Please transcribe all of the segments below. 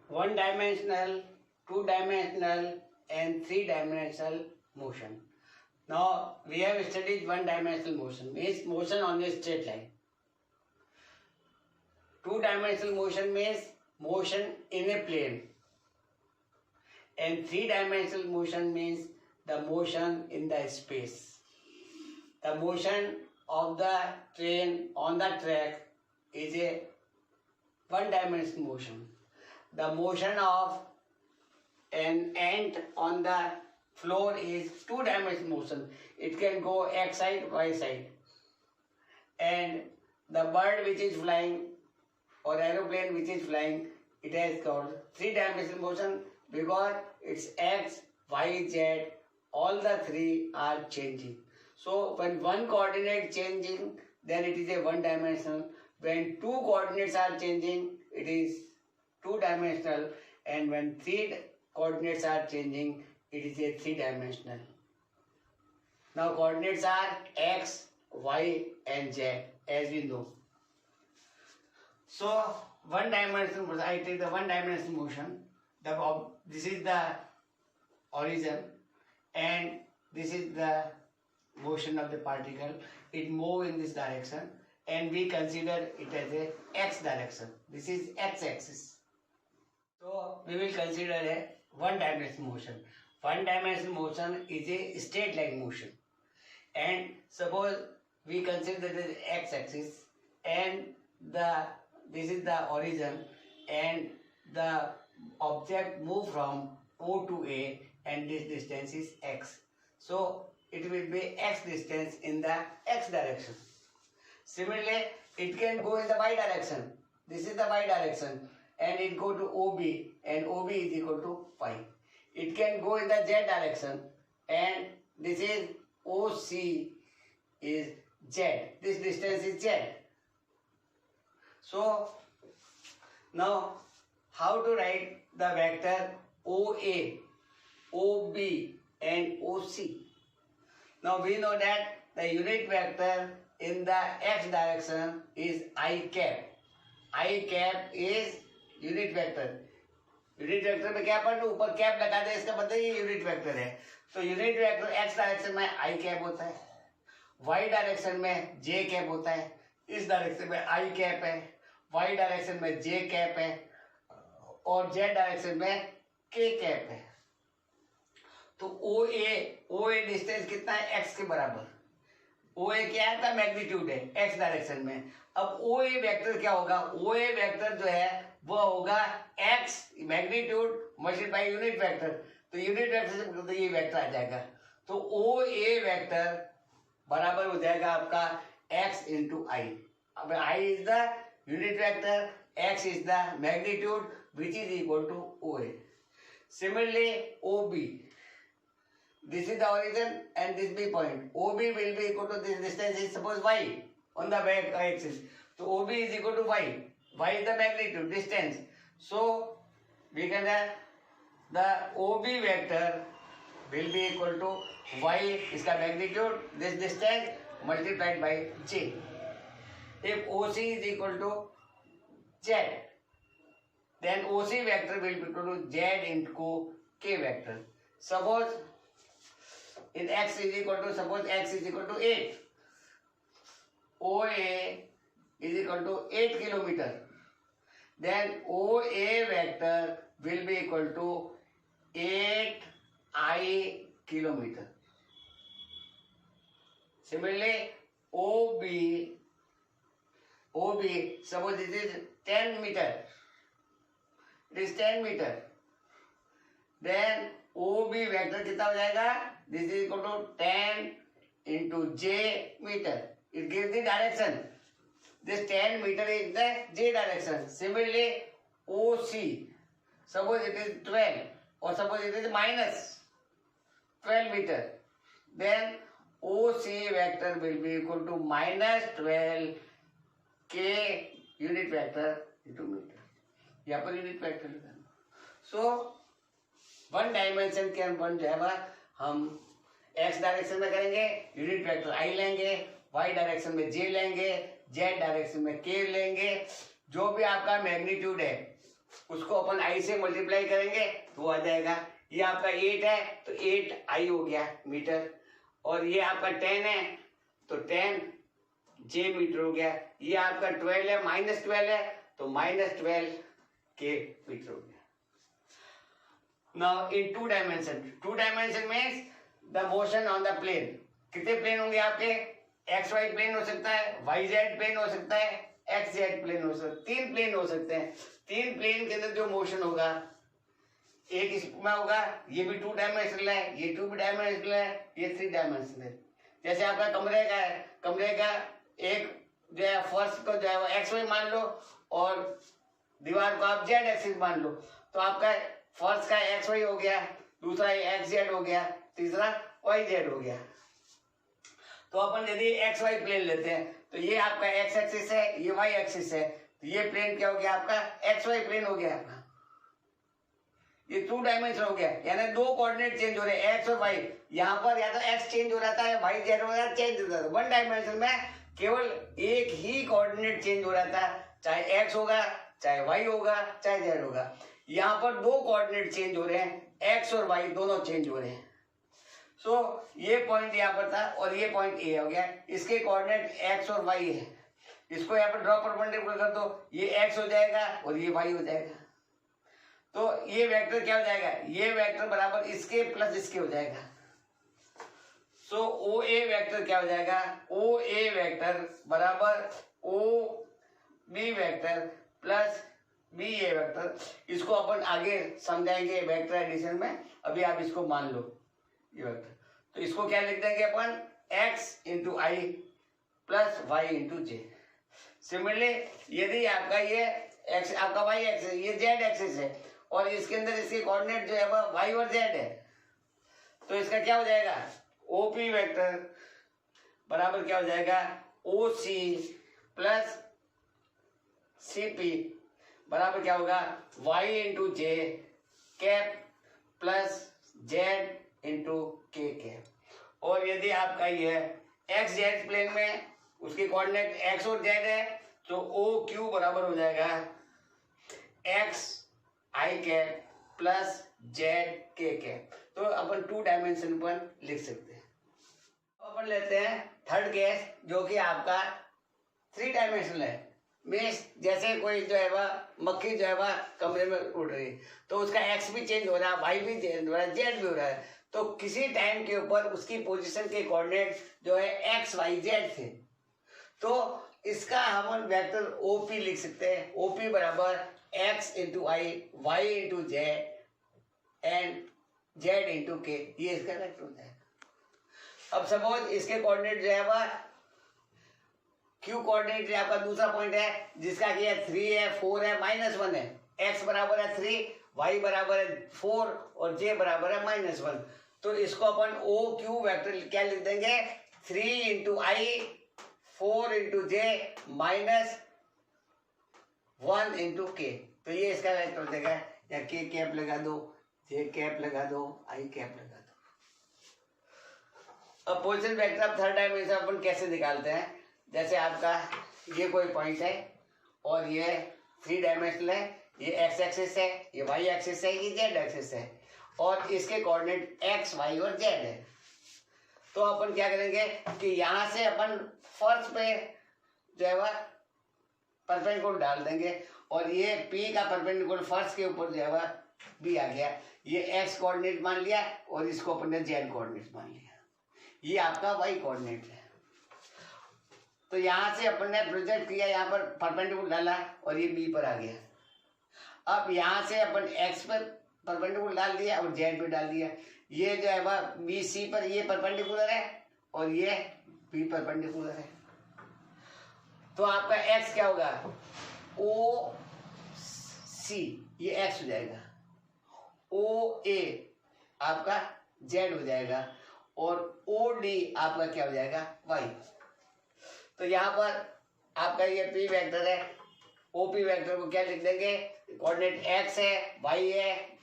one dimensional, two dimensional and three dimensional motion. Now we have studied one dimensional motion, means motion on a straight line. Two dimensional motion means motion in a plane. And three dimensional motion means the motion in the space. The motion of the train on the track is a one dimensional motion. The motion of an ant on the floor is two dimensional motion. It can go x side, y side. And the bird which is flying or aeroplane which is flying, it has called three dimensional motion because its x, y, z, all the three are changing. So when one coordinate changing, then it is a one dimensional. When two coordinates are changing, it is two dimensional, and when three coordinates are changing, it is a three dimensional. Now coordinates are x, y and z as we know. So one dimensional motion, I take the one dimensional motion. This is the origin and this is the motion of the particle. It moves in this direction and we consider it as a x direction. This is x axis. So we will consider a one dimensional motion. One dimensional motion is a straight line motion. And suppose we consider this x axis and this is the origin and the object move from O to A and this distance is x. So it will be x distance in the x direction. Similarly, it can go in the y direction. This is the y direction and it go to OB and OB is equal to phi. It can go in the z direction and this is OC is z. This distance is z. So now how to write the vector OA, OB and OC? Now we know that the unit vector in the x direction is I cap. I cap is unit vector. Unit vector में क्या पढ़ लो, ऊपर cap लगा दे, इसका मतलब ये unit vector है. तो यूनिट वेक्टर एक्स डायरेक्शन में आई कैप होता है, वाई डायरेक्शन में जे कैप होता है, इस डायरेक्शन में आई कैप है, वाई डायरेक्शन में जे कैप है और जेड डायरेक्शन में के कैप है. तो ओ ए डिस्टेंस कितना है, एक्स के बराबर. ओ ए क्या है, मैग्नीट्यूड है एक्स डायरेक्शन में. अब ओ ए वेक्टर क्या होगा, ओ ए वेक्टर जो है वो होगा x magnitude multiply unit vector. तो यूनिट वेक्टर से तो ये वेक्टर आ जाएगा. तो ओ ए वेक्टर बराबर हो जाएगा आपका एक्स इंटू आई. अब I is the unit vector, X is the magnitude which is equal to O A. Similarly, OB. This is the origin and this B point. OB will be equal to this distance is suppose y on the y-axis. So OB is equal to y. Y is the magnitude, distance. So we can have the OB vector will be equal to y is the magnitude, this distance multiplied by j. If OC is equal to z, then OC vector will be equal to z into k vector. Suppose in x is equal to, suppose x is equal to 8. OA is equal to 8 kilometer. Then OA vector will be equal to 8I kilometer. Similarly, OB, suppose this is 10 meter. It is 10 meter. Then OB vector कितना हो जाएगा? This is equal to 10 into j meter. It gives the direction. This 10 meter is the j direction. Similarly, OC, suppose it is 12 or suppose it is minus 12 meter. Then OC vector will be equal to minus 12 k unit vector into meter. यहाँ per unit vector लिखा. So one dimension के one जो है हम x direction में करेंगे, unit vector आई लेंगे, Y direction में जे लेंगे, जेड डायरेक्शन में के लेंगे. जो भी आपका मैग्नीट्यूड है उसको अपन आई से मल्टीप्लाई करेंगे तो वो आ जाएगा। ये आपका 8 है तो 8 I हो गया मीटर, और ये आपका 10 है तो 10 J मीटर हो गया। ये आपका 12 है, -12 है तो -12 K मीटर हो गया। Now in 2 dimension, 2 dimension means the motion on the plane. कितने प्लेन होंगे आपके? XY प्लेन हो सकता है, YZ प्लेन हो सकता है, XZ प्लेन हो सकता है, 3 प्लेन हो सकते हैं। 3 प्लेन के अंदर जो मोशन होगा, एक इसमें होगा, ये भी 2 डायमेंशनल है, ये 2 डायमेंशनल है, ये 3 डायमेंशनल है। जैसे आपका कमरे का है, कमरे का एक जो है फर्श को जो है वो XY मान लो और दीवार को आप Z एक्सिस मान लो, तो आपका फर्स्ट का XY हो गया, दूसरा XZ हो गया, तीसरा YZ हो गया। तो अपन यदि XY प्लेन लेते हैं तो ये आपका X एक्सिस है, ये Y एक्सिस है, तो ये प्लेन क्या हो गया आपका? XY प्लेन हो गया आपका। ये 2 डायमेंशन हो गया, यानी 2 कोऑर्डिनेट चेंज हो रहे हैं, X और Y। यहाँ पर या तो X चेंज हो रहा है, YZ हो रहा है, चेंज हो रहा है। 1 डायमेंशन में केवल एक ही कोऑर्डिनेट चेंज हो रहा था, चाहे X होगा, चाहे Y होगा, चाहे Z होगा। यहाँ पर 2 कोऑर्डिनेट चेंज हो रहे हैं, X और Y दोनों चेंज हो रहे हैं। सो ये पॉइंट यहाँ पर था और ये पॉइंट A हो गया, इसके कोऑर्डिनेट X और Y है। इसको यहाँ पर ड्रॉ परपेंडिकुलर कर दो, ये X हो जाएगा और ये Y हो जाएगा। तो ये वेक्टर क्या हो जाएगा? ये वेक्टर बराबर इसके प्लस इसके हो जाएगा। सो OA वेक्टर क्या हो जाएगा? OA वेक्टर बराबर OB vector plus BA vector. इसको अपन आगे समझाएंगे वेक्टर एडिशन में, अभी आप इसको मान लो ये वेक्टर। तो इसको क्या लिख देंगे अपन? X into I plus Y into J। Similarly यदि आपका ये X आपका Y एक्सिस, ये Z एक्सिस है और इसके अंदर इसके कोऑर्डिनेट जो है वो Y और Z है, तो इसका क्या हो जाएगा? OP वेक्टर बराबर क्या हो जाएगा? OC प्लस CP बराबर क्या होगा? Y into J cap plus Z into K cap. और यदि आपका ये XZ प्लेन में उसके कोऑर्डिनेट X और Z है तो OQ बराबर हो जाएगा X I cap plus Z K cap. तो अपन 2 डायमेंशन पर लिख सकते हैं। अपन लेते हैं थर्ड केस, जो कि आपका 3 डायमेंशनल है। मीन्स जैसे कोई जो है वह मक्खी जो है वह कमरे में उड़ रही है, तो उसका X भी चेंज हो रहा है, Y भी चेंज हो रहा है, Z भी हो रहा है। तो किसी टाइम के ऊपर उसकी पोजीशन के कोऑर्डिनेट जो है X Y Z थे, तो इसका हम वेक्टर OP लिख सकते हैं। OP बराबर X into I, Y into Z and Z into K। ये इसका वेक्टर होता है। अब सपोज इसके कोऑर्डिनेट जो है वह Q कोऑर्डिनेट आपका दूसरा पॉइंट है, जिसका कि 3 है, 4 है, -1 है। X बराबर है 3, Y बराबर है 4 और J बराबर है -1। तो इसको अपन OQ वेक्टर क्या लिख देंगे? 3 into I, 4 into J -1 into K। तो ये इसका वेक्टर हो जाएगा। या K कैप लगा दो, J कैप लगा दो, I कैप लगा दो। अब पोजीशन वेक्टर अब थर्ड डायमेंशन अपन कैसे निकालते हैं? जैसे आपका ये कोई पॉइंट है और ये 3 डायमेंशनल है, ये X एक्सिस है, ये Y एक्सिस है, ये Z एक्सिस है और इसके कोऑर्डिनेट X, Y और Z है। तो अपन क्या करेंगे कि यहाँ से अपन फर्श पे जो है वह परपेंडिकुलर डाल देंगे और ये P का परपेंडिकुलर फर्श के ऊपर जो है वह B आ गया। ये X कोऑर्डिनेट मान लिया और इसको अपन ने Z कोऑर्डिनेट मान लिया। ये आपका Y कोऑर्डिनेट है। तो यहाँ से अपन ने प्रोजेक्ट किया, यहाँ पर परपेंडिकुलर डाला और ये B पर आ गया। अब यहाँ से अपन X पर परपेंडिकुलर डाल दिया और Z पे डाल दिया। ये जो है वह BC पर ये परपेंडिकुलर है और ये B परपेंडिकुलर है। तो आपका X क्या होगा? OC, ये X हो जाएगा। OA आपका Z हो जाएगा और OD आपका क्या हो जाएगा? Y। तो यहाँ पर आपका ये P वेक्टर है, OP वेक्टर को क्या लिख देंगे? कोऑर्डिनेट X है, Y है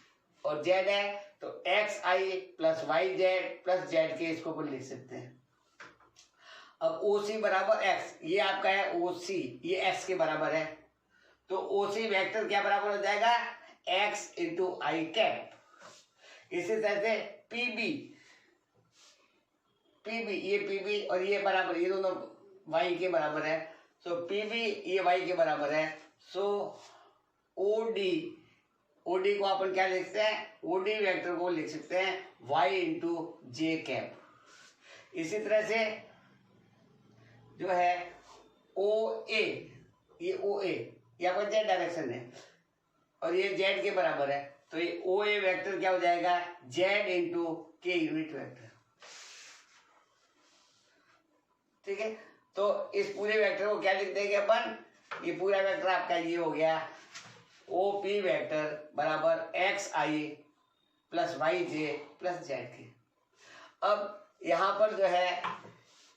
और Z है, तो XI plus YZ plus Z के इसको अपन लिख सकते हैं। अब OC बराबर X, ये आपका है OC, ये X के बराबर है। तो ओसी वेक्टर क्या बराबर हो जाएगा, एक्स इंटू आई कैप। इसी तरह से पीबी, पीबी ये पीबी और ये बराबर, ये दोनों वाई के बराबर है, सो पीबी ये वाई के बराबर है। सो ओडी, ओडी को अपन क्या लिखते हैं, ओडी वेक्टर को लिख सकते हैं वाई इंटू जे कैप। इसी तरह से जो है ओ ए, ये ओ ए यहाँ पर जेड डायरेक्शन है और ये जेड के बराबर है, तो ये ओ ए वेक्टर क्या हो जाएगा, जेड इंटू के यूनिट वेक्टर। ठीक है, तो इस पूरे वेक्टर को क्या लिख देंगे अपन, ये पूरा वेक्टर आपका ये हो गया ओ पी वेक्टर बराबर एक्स आई प्लस वाई जे प्लस जेड के। अब यहाँ पर जो है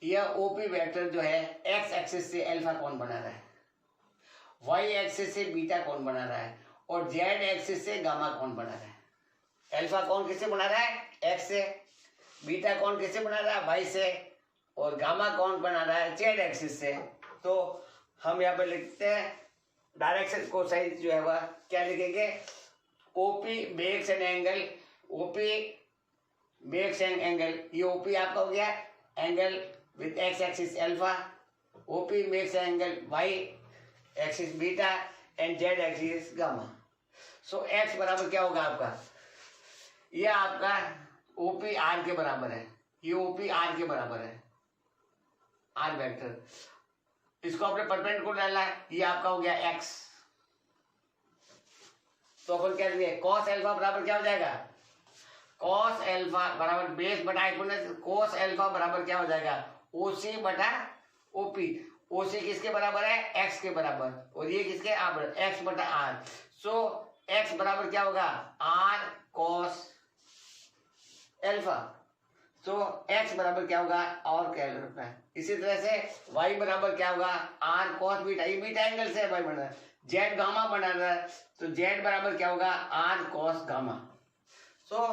यह ओपी वेक्टर जो है एक्स एक्सिस से अल्फा कौन बना रहा है, वाई एक्सिस से बीटा कौन बना रहा है और जेड एक्सिस से गामा कौन बना रहा है। अल्फा कौन किससे बना रहा है, एक्स से, बीटा कौन किससे बना रहा है, वाई से, और गामा कौन बना रहा है, जेड एक्सिस से। तो हम यहाँ पे लिखते हैं डायरेक्शन कोसाइन जो है वह क्या लिखेंगे, OP makes an angle, OP makes an angle, ये ओपी आपका हो गया angle with X axis alpha, OP makes angle Y axis beta and Z axis gamma. So X बराबर क्या होगा आपका, ये आपका ओपी आर के बराबर है, ये ओपी आर के बराबर है, आर वेक्टर, इसको अपने परपेंडिकुलर डाला है, ये आपका हो गया एक्स। तो अपन क्या लिखे, कॉस एल्फा बराबर क्या हो जाएगा, कॉस एल्फा बराबर बेस बटा हाइपोटेन्यूज, कॉस एल्फा बराबर क्या हो जाएगा, ओसी बटा ओपी। ओसी किसके बराबर है, एक्स के बराबर, और ये किसके आर, एक्स बटा आर। सो एक्स बराबर क्या होगा, आर कॉस एल्फा। तो एक्स बराबर क्या होगा, और क्या होगा। इसी तरह से वाई बराबर क्या होगा, आर कॉस बीटा, ये बीटा एंगल से वाई बन रहा है, जेड गामा बना रहा है, तो जेड बराबर क्या होगा, R cos gamma. So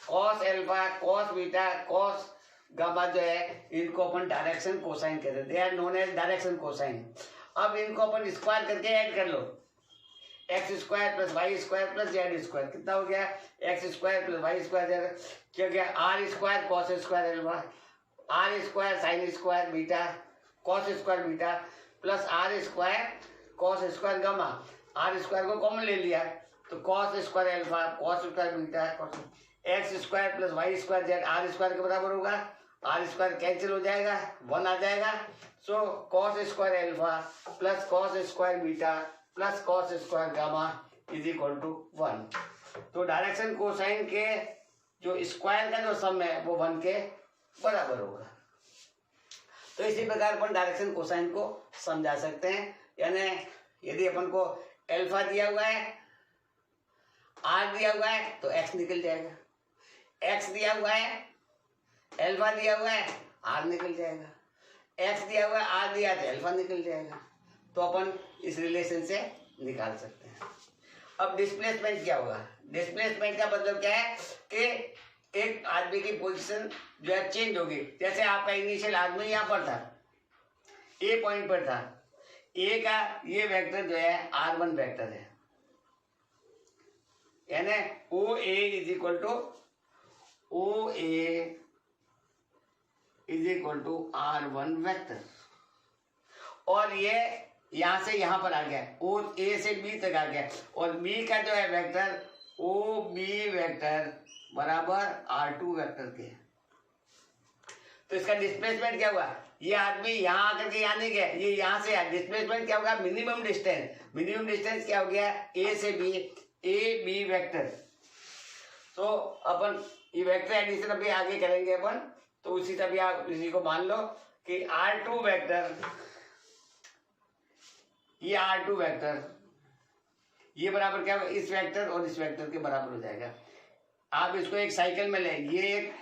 cos alpha, cos beta, cos gamma जो है इनको अपन डायरेक्शन कोसाइन कहते हैं, they are known as direction cosine. अब इनको अपन स्क्वायर करके ऐड कर लो, X square plus Y square plus Z square, कितना हो गया, X square plus Y square, क्या गया, R square cos square alpha, R square sine square beta cos square beta plus R square cos square gamma. R square को common ले लिया तो cos square alpha cos square beta X square plus Y square Z R square के बराबर होगा, are square cancel हो जाएगा, 1 आ जाएगा। So cos square alpha plus cos square beta plus cos square gamma is equal to 1। तो direction cosine के जो स्क्वायर का जो सम है वो 1 के बराबर होगा। तो इसी प्रकार अपन डायरेक्शन कोसाइन को समझा सकते हैं, यानी यदि अपन को अल्फा दिया हुआ है, आर दिया हुआ है तो एक्स निकल जाएगा, एक्स दिया हुआ है, अल्फा दिया हुआ है, आर निकल जाएगा, एक्स दिया हुआ है, आर दिया है तो अल्फा निकल जाएगा। तो अपन इस रिलेशन से निकाल सकते हैं। अब डिस्प्लेसमेंट क्या होगा, डिस्प्लेसमेंट का मतलब क्या है कि एक आदमी की पोजीशन जो है चेंज होगी। जैसे आपका इनिशियल आदमी यहाँ पर था, ए पॉइंट पर था, ए का ये वेक्टर जो है r1 वेक्टर है, यानी O A is equal to O A is equal to r1 vector, और ये यहां से यहां पर आ गया, ओ ए से बी तक आ गया, और बी का जो है वेक्टर ओ बी वेक्टर बराबर r2 वेक्टर के। तो इसका डिस्प्लेसमेंट क्या हुआ, ये आदमी यहाँ आकर के यहाँ नहीं गया, ये यहाँ से आया, डिस्प्लेसमेंट क्या होगा, मिनिमम डिस्टेंस। मिनिमम डिस्टेंस क्या हो गया, ए से बी, ए बी वेक्टर। तो अपन ये वेक्टर एडिशन अभी आगे करेंगे अपन, तो उसी तभी आप इसी को मान लो कि r2 वेक्टर, ये r2 वेक्टर ये बराबर क्या होगा, इस वेक्टर और इस वेक्टर के बराबर हो जाएगा। आप इसको एक साइकिल में लें, ये एक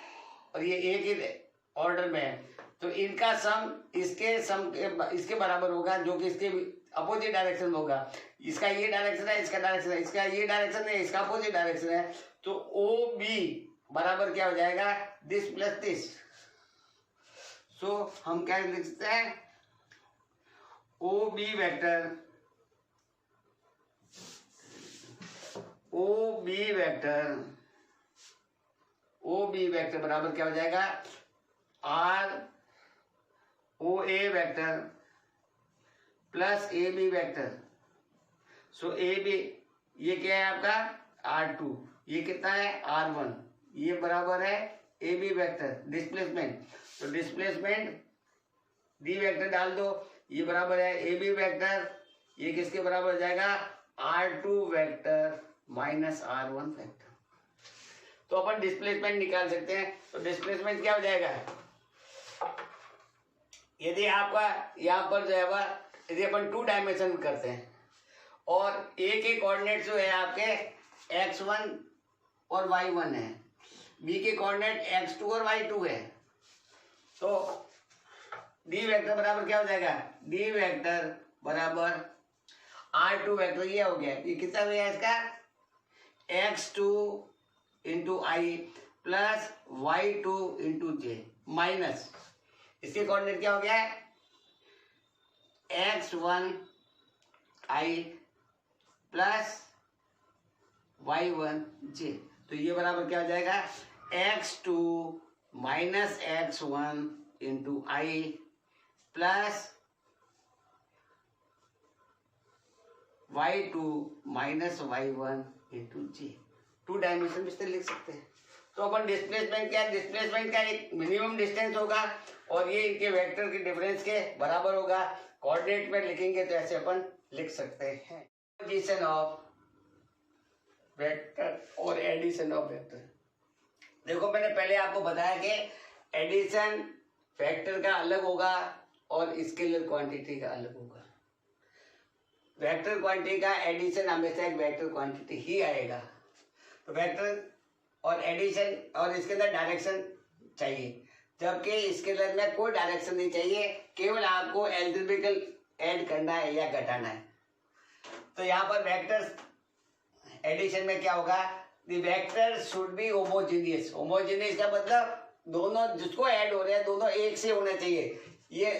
और ये एक ही ऑर्डर में है, तो इनका सम इसके बराबर होगा, जो कि इसके अपोजिट डायरेक्शन में होगा। इसका ये डायरेक्शन है, इसका डायरेक्शन है, इसका ये डायरेक्शन है, इसका अपोजिट डायरेक्शन है, तो ओ बी बराबर क्या हो जाएगा, दिस प्लस दिस। सो हम क्या लिख सकते हैं, O B vector O B vector बराबर क्या हो जाएगा, R O A vector plus A B vector. So A B ये क्या है आपका R2, ये कितना है R1, ये बराबर है ए बी वेक्टर डिस्प्लेसमेंट। तो डिस्प्लेसमेंट डी वेक्टर डाल दो, ये बराबर है ए बी वेक्टर, ये किसके बराबर हो जाएगा R2 vector minus R1 vector. तो अपन डिस्प्लेसमेंट निकाल सकते हैं। तो डिस्प्लेसमेंट क्या हो जाएगा, यदि आपका यहाँ पर जो है वह यदि अपन 2 डायमेंशन करते हैं और ए के कोऑर्डिनेट जो है आपके x1 और y1 है, बी के कोऑर्डिनेट x2 और y2 है, तो डी वेक्टर बराबर क्या हो जाएगा, डी वेक्टर बराबर R2 वेक्टर, ये हो गया, ये कितना हो गया इसका x2 into I plus y2 into J minus इसके कोऑर्डिनेट क्या हो गया है x1 आई प्लस y1 जे। तो ये बराबर क्या हो जाएगा x2 minus x1 into I plus y2 minus y1 into J. 2 dimension इस तरह लिख सकते हैं। तो अपन डिस्प्लेसमेंट क्या है, डिस्प्लेसमेंट का एक मिनिमम डिस्टेंस होगा और ये इनके वेक्टर के डिफरेंस के बराबर होगा। कोऑर्डिनेट में लिखेंगे तो ऐसे अपन लिख सकते हैं, पोजीशन ऑफ वेक्टर और एडिशन ऑफ वेक्टर। देखो मैंने पहले आपको बताया कि एडिशन वेक्टर का अलग होगा और स्केलर क्वांटिटी का अलग होगा। वेक्टर क्वांटिटी का एडिशन हमेशा एक वेक्टर क्वांटिटी ही आएगा। तो वेक्टर और एडिशन और इसके अंदर डायरेक्शन चाहिए, जबकि स्केलर में कोई डायरेक्शन नहीं चाहिए, केवल आपको एल्जेब्रिकल ऐड करना है या घटाना है। तो यहाँ पर वेक्टर एडिशन में क्या होगा, the vector should be homogeneous. Homogeneous का मतलब दोनों जिसको ऐड हो रहे हैं दोनों एक से होने चाहिए। ये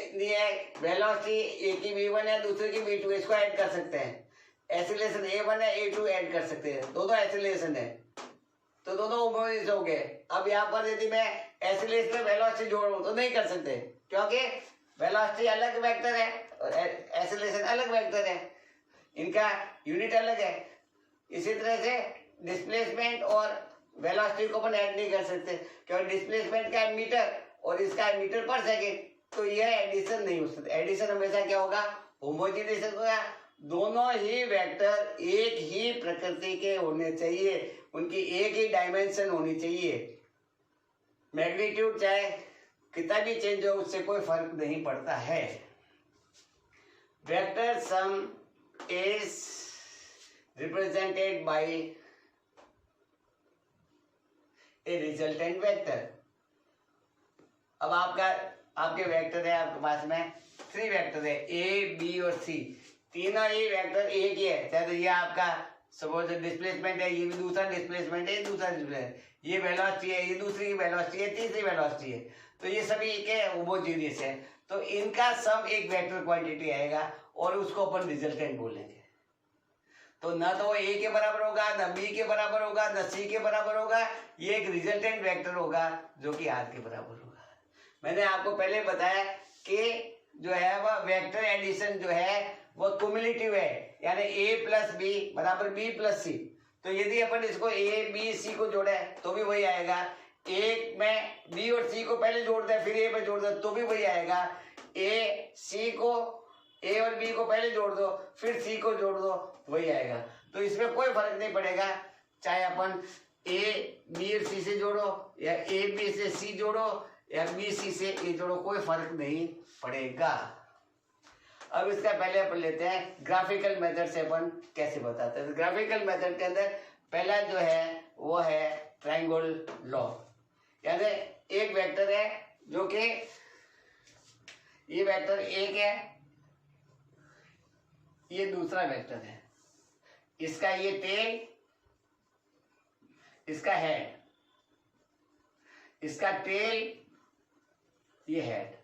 वेलोसिटी एक की v1 है दूसरे की v2, इसको ऐड कर सकते हैं। एसिलेशन a1 है a2 ऐड कर सकते हैं, दोनों एसिलेशन है तो दोनों होमोजेनियस हो गए। अब यहाँ पर यदि मैं एसिलेशन में वेलोसिटी जोड़ूं तो नहीं कर सकते, क्योंकि वेलोसिटी अलग वेक्टर है और एसिलेशन अलग वेक्टर है, इनका यूनिट अलग है। इसी तरह से डिस्प्लेसमेंट और वेलोसिटी को अपन ऐड नहीं कर सकते, क्योंकि डिस्प्लेसमेंट का मीटर और इसका मीटर पर सेकेंड, तो यह एडिशन नहीं हो सकता। एडिशन हमेशा क्या होगा, होमोजेनियस होगा। दोनों ही वेक्टर एक ही प्रकृति के होने चाहिए, उनकी एक ही डायमेंशन होनी चाहिए। मैग्नीट्यूड चाहे कितना भी चेंज हो उससे कोई फर्क नहीं पड़ता है। Vector sum is represented by A resultant vector. अब आपके वेक्टर है, आपके पास में 3 वेक्टर है ए बी और सी, तीनों ही वेक्टर एक ही है। चाहे तो ये आपका सपोज डिस्प्लेसमेंट है, ये भी दूसरा डिस्प्लेसमेंट है, ये दूसरा डिस्प्लेसमेंट, ये वेलोसिटी है, ये दूसरी वेलोसिटी है, तीसरी वेलोसिटी है, तो ये सभी के होमोजेनियस है। तो इनका सम एक वेक्टर क्वांटिटी आएगा और उसको अपन रिजल्टेंट बोलेंगे। तो न तो ए के बराबर होगा, न बी के बराबर होगा, न सी के बराबर होगा, ये एक रिजल्टेंट वेक्टर होगा जो कि आर के बराबर होगा। मैंने आपको पहले बताया कि जो है वह वेक्टर एडिशन जो है वह क्युमुलेटिव है, यानी a प्लस बी बराबर b प्लस सी। तो यदि अपन इसको a b c को जोड़े तो भी वही आएगा। एक में b और c को पहले जोड़ दे फिर a में जोड़ दे तो भी वही आएगा। a और b को पहले जोड़ दो फिर c को जोड़ दो वही आएगा। तो इसमें कोई फर्क नहीं पड़ेगा, चाहे अपन a b और c से जोड़ो या a b से c जोड़ो या b c से a जोड़ो, कोई फर्क नहीं पड़ेगा। अब इसका पहले अपन लेते हैं ग्राफिकल मेथड से अपन कैसे बताते हैं। ग्राफिकल मेथड के अंदर पहला जो है वो है ट्रायंगल लॉ, यानी एक वेक्टर है जो कि ये वेक्टर एक है, ये दूसरा वेक्टर है, इसका ये टेल, इसका हेड, इसका टेल, ये हेड।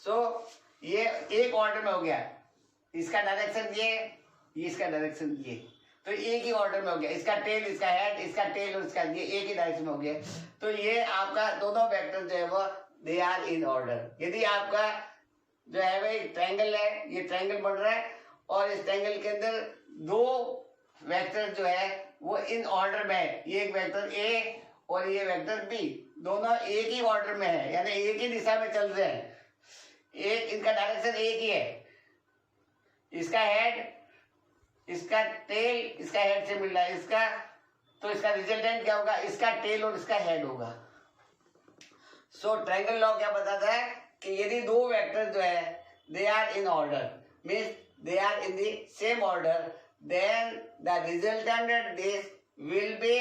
सो ये एक ऑर्डर में हो गया, इसका डायरेक्शन ये इसका डायरेक्शन ये। तो एक ही ऑर्डर में हो गया, इसका टेल, इसका हेड, इसका टेल और इसका ये एक ही डायरेक्शन में हो गया। तो ये आपका दोनों वेक्टर जो है वो दे आर इन ऑर्डर। यदि आपका जो है भाई ट्रायंगल है, ये ट्रायंगल बन रहा है और इस ट्रायंगल के अंदर दो वेक्टर जो है वो इन ऑर्डर में है, ये एक वेक्टर ए और ये वेक्टर बी, दोनों एक ही ऑर्डर में है, यानी एक ही दिशा में चल रहे हैं, एक इनका डायरेक्शन एक ही है, इसका हेड, इसका टेल इसका हेड से मिल रहा है, इसका तो इसका रिजल्टेंट क्या होगा, इसका टेल और इसका हेड होगा। सो ट्रायंगल लॉ क्या बताता है कि यदि दो वेक्टर जो है they are in order, means they are in the same order, then the resultant this will be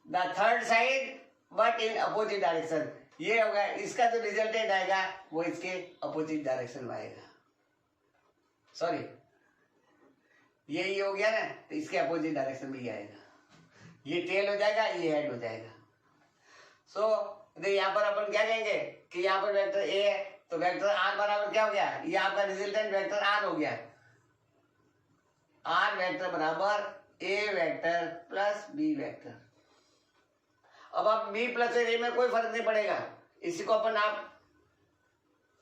the third side but in opposite direction. ये होगा, इसका जो रिजल्टेंट आएगा वो इसके अपोजिट डायरेक्शन में आएगा। सॉरी, ये हो गया ना, तो इसके अपोजिट डायरेक्शन में ही आएगा, ये टेल हो जाएगा, ये हेड हो जाएगा। सो यहाँ पर अपन क्या कहेंगे कि यहाँ पर वेक्टर ए है, तो वेक्टर आर बराबर क्या हो गया, ये आपका रिजल्टेंट वेक्टर आर हो गया, आर वेक्टर बराबर ए वेक्टर प्लस बी वेक्टर। अब आप बी प्लस ए में कोई फर्क नहीं पड़ेगा, इसी को अपन आप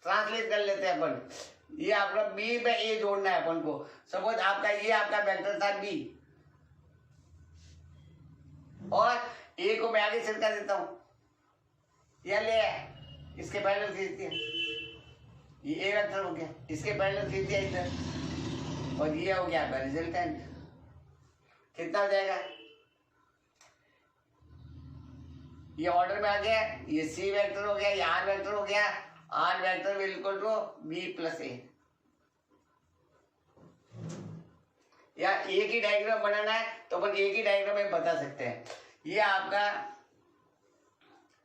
ट्रांसलेट कर लेते हैं अपन, ये आपका बी में ए जोड़ना है अपन को। सपोज आपका ये आपका वेक्टर था बी और ए को मैं आगे छिड़का देता हूं, यह ले इसके पैरेलल खींच दिया, ये ए वेक्टर हो गया, इसके पैरेलल खींच दिया इधर और ये हो गया आपका रिजल्टेंट। कितना हो जाएगा, ये ऑर्डर में आ गया, ये सी वेक्टर हो गया, ये आर वेक्टर हो गया, R vector will equal to B plus A. या एक ही डायग्राम बनाना है तो अपन एक ही डायग्राम में बता सकते हैं। ये आपका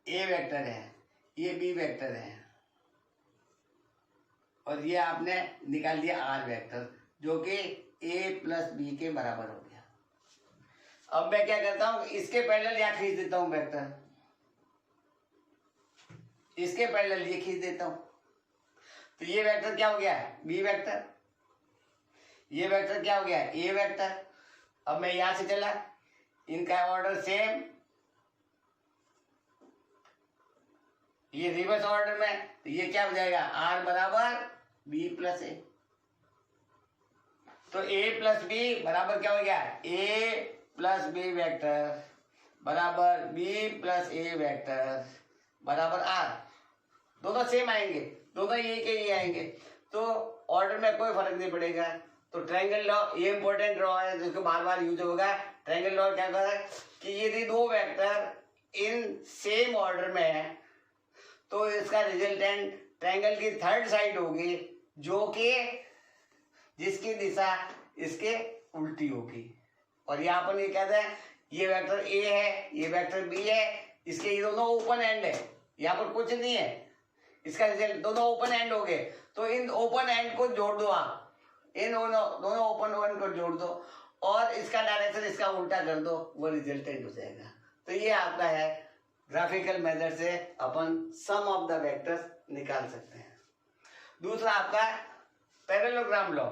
ए वेक्टर है, ये बी वेक्टर है और ये आपने निकाल दिया आर वेक्टर जो कि ए प्लस बी के बराबर हो गया। अब मैं क्या करता हूं, इसके पैरेलल यहां खींच देता हूं वेक्टर, इसके पैरेलल ये खींच देता हूं, तो ये वेक्टर क्या हो गया, बी वेक्टर, ये वेक्टर क्या हो गया, ए वेक्टर। अब मैं यहां से चला, इनका ऑर्डर सेम, ये रिवर्स ऑर्डर में, तो ये क्या हो जाएगा, आर बराबर बी प्लस ए। तो ए प्लस बी बराबर क्या हो गया, ए प्लस बी वेक्टर बराबर बी प्लस ए वेक्टर बराबर आर। दोनों सेम आएंगे, दोनों ये के ये आएंगे, तो ऑर्डर में कोई फर्क नहीं पड़ेगा। तो ट्रायंगल लॉ ये इंपॉर्टेंट लॉ है जिसको बार बार यूज होगा। ट्रायंगल लॉ क्या कहता है कि यदि दो वेक्टर इन सेम ऑर्डर में है तो इसका रिजल्टेंट ट्रायंगल की थर्ड साइड होगी जो कि जिसकी दिशा इसके उल्टी होगी। और यहाँ पर ये कहते हैं ये वेक्टर ए है, ये वेक्टर बी है, इसके ये दोनों ओपन एंड है, यहाँ पर कुछ नहीं है, इसका रिजल्ट दोनों ओपन एंड हो गए। तो इन ओपन एंड को जोड़ दो आप, इन दोनों ओपन एंड को जोड़ दो और इसका डायरेक्शन इसका उल्टा कर दो, वो रिजल्टेंट हो जाएगा। तो ये आपका है ग्राफिकल मेथड से अपन सम ऑफ द वेक्टर्स निकाल सकते हैं। दूसरा आपका पैरेललोग्राम लॉ,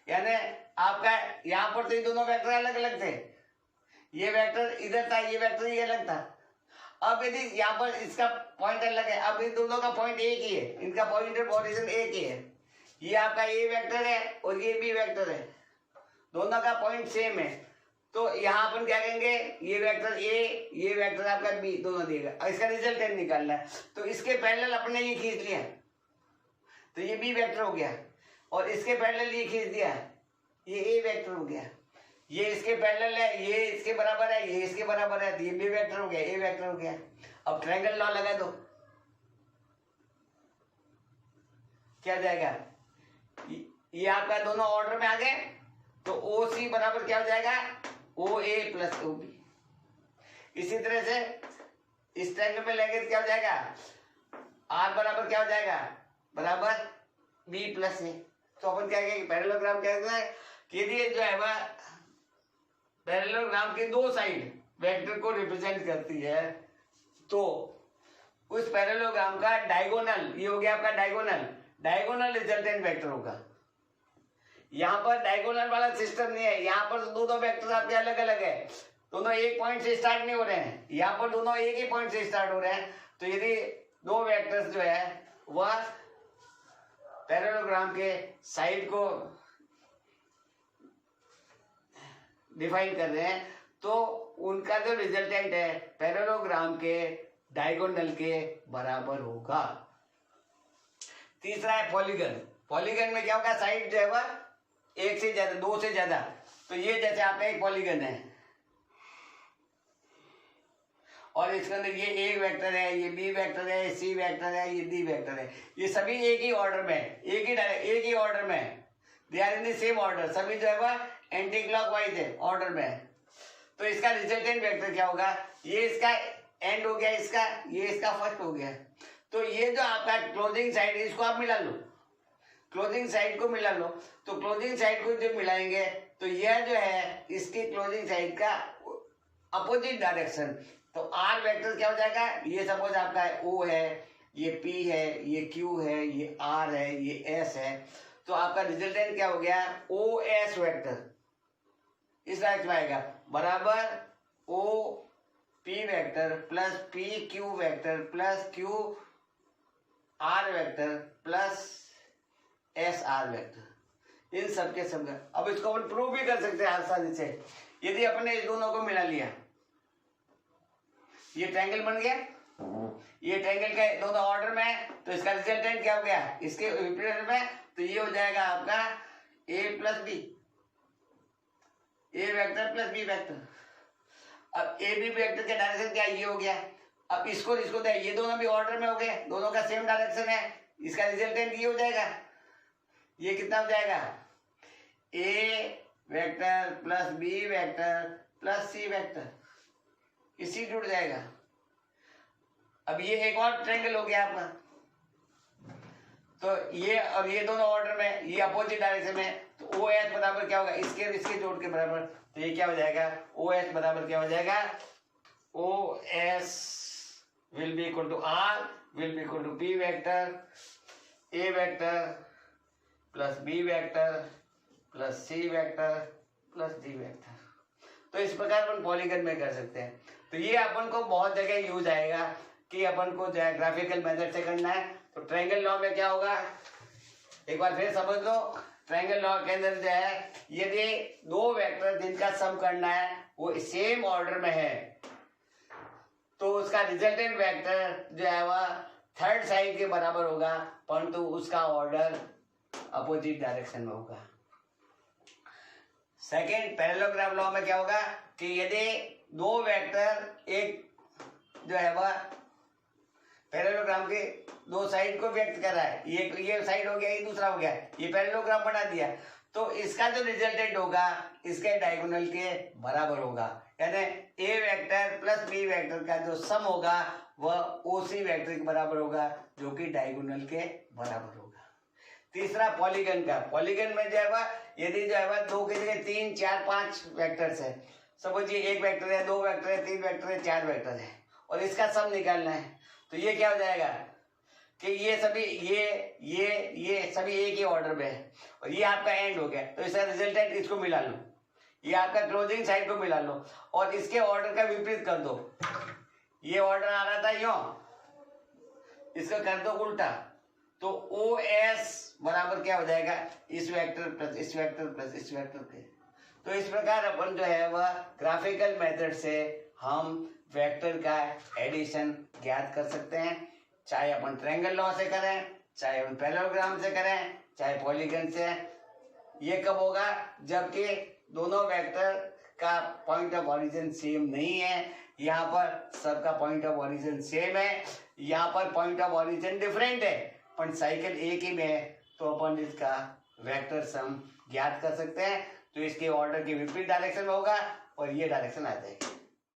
यानी आपका यहाँ पर तो ये दोनों वेक्टर अलग अलग थे, ये वेक्टर इधर था, ये वेक्टर ये अलग था। अब यदि यहाँ पर इसका पॉइंट अलग है, अब इन दोनों का पॉइंट एक ही है, इनका पॉइंट पोजीशन एक ही है, ये आपका ए वेक्टर है और ये बी वेक्टर है, दोनों का पॉइंट सेम है। तो यहाँ अपन क्या कहेंगे, ये वेक्टर ए, ये वेक्टर आपका बी, दोनों देगा। इसका रिजल्टेंट निकालना है तो इसके पैरेलल अपने ये खींच लिया, तो ये बी वेक्टर हो गया, और इसके पैरेलल ये खींच दिया, ये ए वेक्टर हो गया। ये इसके पैरेलल है, ये इसके बराबर है, ये इसके बराबर है, तो ये बी वेक्टर हो गया, ए वेक्टर हो गया। अब ट्रायंगल लॉ लगा दो, क्या जाएगा, ये आपका दोनों ऑर्डर में आ गए, तो ओ सी बराबर क्या हो जाएगा, ओ ए प्लस ओ बी। इसी तरह से इस ट्रायंगल में लेंगे तो क्या हो जाएगा, आर बराबर क्या हो जाएगा, बराबर बी प्लस ए। तो अपन क्या कहेंगे, पैरेललोग्राम क्या कहते हैं कि यदि जो है वह पैरेललोग्राम की दो साइड वेक्टर को रिप्रेजेंट करती है तो उस पैरेललोग्राम का डायगोनल, ये हो गया आपका डायगोनल, डायगोनल रिजल्टेंट वेक्टर होगा। यहाँ पर डायगोनल वाला सिस्टम नहीं है, यहाँ पर दोनों वेक्टर आपके अलग अलग है, दोनों एक पॉइंट से स्टार्ट नहीं हो रहे हैं, यहाँ पर दोनों एक ही पॉइंट से स्टार्ट हो रहे हैं। तो यदि दो वेक्टर्स जो है वह पैरेललोग्राम के साइड को डिफाइन कर रहे हैं तो उनका जो रिजल्टेंट है पैरेललोग्राम के डायगोनल के बराबर होगा। तीसरा है पॉलीगन। पॉलीगन में क्या होगा, साइड जो है वह एक से ज्यादा, दो से ज्यादा। तो ये जैसे आपका एक पॉलीगन है और इसके अंदर ये एक वेक्टर है, ये बी वेक्टर है, सी वेक्टर है, ये डी वेक्टर है, ये सभी एक ही ऑर्डर में, एक ही ऑर्डर में, they are in the same order, सभी जो है वह एंटी क्लॉकवाइज है ऑर्डर में। तो इसका रिजल्टेंट वेक्टर क्या होगा, ये इसका एंड हो गया, इसका ये इसका फर्स्ट हो गया। तो ये जो आपका क्लोजिंग साइड है इसको आप मिला लो, क्लोजिंग साइड को मिला लो। तो क्लोजिंग साइड को जब मिलाएंगे तो यह जो है इसकी क्लोजिंग साइड का अपोजिट डायरेक्शन। तो आर वेक्टर क्या हो जाएगा, ये सपोज आपका ओ है, ये पी है, ये क्यू है, ये आर है, ये एस है। तो आपका रिजल्टेंट क्या हो गया, ओ एस वेक्टर इस डायरेक्शन में आएगा बराबर O P vector plus P Q vector plus Q R vector plus S R vector, इन सब के सब। अब इसको अपन प्रूव भी कर सकते हैं आसानी से। यदि अपने इस दोनों को मिला लिया, ये ट्रायंगल बन गया, ये ट्रायंगल के दोनों ऑर्डर में है, तो इसका रिजल्टेंट क्या हो गया, इसके विपरीत में, तो ये हो जाएगा आपका ए प्लस बी, ए वेक्टर प्लस बी वेक्टर। अब ए बी वेक्टर के डायरेक्शन क्या, ये हो गया। अब इसको दे, ये दोनों भी ऑर्डर में हो गए, दोनों का सेम डायरेक्शन है, इसका रिजल्टेंट ये हो जाएगा, ये कितना हो जाएगा, A vector plus B vector plus C vector, इसी जुड़ जाएगा। अब ये एक और ट्रायंगल हो गया आपका, तो ये और ये दोनों ऑर्डर में, ये अपोजिट डायरेक्शन में, तो ओ एच बराबर क्या होगा, इसके जोड़ के बराबर। तो ये क्या हो जाएगा, ओ एच बराबर क्या हो जाएगा, O S will be equal to R will be equal to P vector A vector plus B vector plus C vector plus D vector. तो इस प्रकार अपन पॉलीगन में कर सकते हैं। तो ये अपन को बहुत जगह यूज आएगा कि अपन को ग्राफिकल मेथड से करना है। तो ट्रायंगल लॉ में क्या होगा, एक बार फिर समझ लो। ट्रायंगल लॉ के अंदर जो है, यदि दो वेक्टर जिनका सम करना है वो सेम ऑर्डर में है, तो उसका रिजल्टेंट वेक्टर जो है वह थर्ड साइड के बराबर होगा, परंतु उसका ऑर्डर अपोजिट डायरेक्शन में होगा। सेकेंड, पैरेललोग्राम लॉ में क्या होगा कि यदि दो वेक्टर एक जो है वह पैरेललोग्राम के दो साइड को व्यक्त कर रहा है, ये साइड हो गया, ये दूसरा हो गया, ये पैरेललोग्राम बना दिया, तो इसका जो रिजल्टेंट होगा इसके डायगोनल के बराबर होगा। यानी ए वेक्टर प्लस बी वेक्टर का जो सम होगा वह ओ सी वेक्टर के बराबर होगा, जो कि डायगोनल के बराबर होगा। तीसरा पॉलीगन का, पॉलीगन में जो है वह यदि जो है वह दो की जगह 3, 4, 5 वेक्टर्स है, समझिए एक वेक्टर है, दो वेक्टर है, 3 वेक्टर है, 4 वेक्टर है, और इसका सम निकालना है, तो ये क्या हो जाएगा कि ये सभी ये सभी एक ही ऑर्डर में है और ये आपका एंड हो गया। तो इसका रिजल्टेंट इसको मिला लो, ये आपका क्लोजिंग साइड को मिला लो और इसके ऑर्डर का विपरीत कर दो। ये ऑर्डर आ रहा था यो, इसका कर दो उल्टा, तो ओ एस बराबर क्या हो जाएगा, इस वेक्टर प्लस इस वेक्टर प्लस इस वेक्टर के। तो इस प्रकार अपन जो है वह ग्राफिकल मेथड से हम वेक्टर का एडिशन ज्ञात कर सकते हैं, चाहे अपन ट्रायंगल लॉ से करें, चाहे अपन पैरेललोग्राम से करें, चाहे पॉलीगन से। ये कब होगा, जबकि दोनों वेक्टर का पॉइंट ऑफ ओरिजिन सेम नहीं है। यहाँ पर सबका पॉइंट ऑफ ओरिजिन सेम है, यहाँ पर पॉइंट ऑफ ओरिजिन डिफरेंट है, पर साइकिल एक ही में है, तो अपन इसका वेक्टर सम ज्ञात कर सकते हैं। तो इसके ऑर्डर के विपरीत डायरेक्शन में होगा और ये डायरेक्शन आ जाएगी।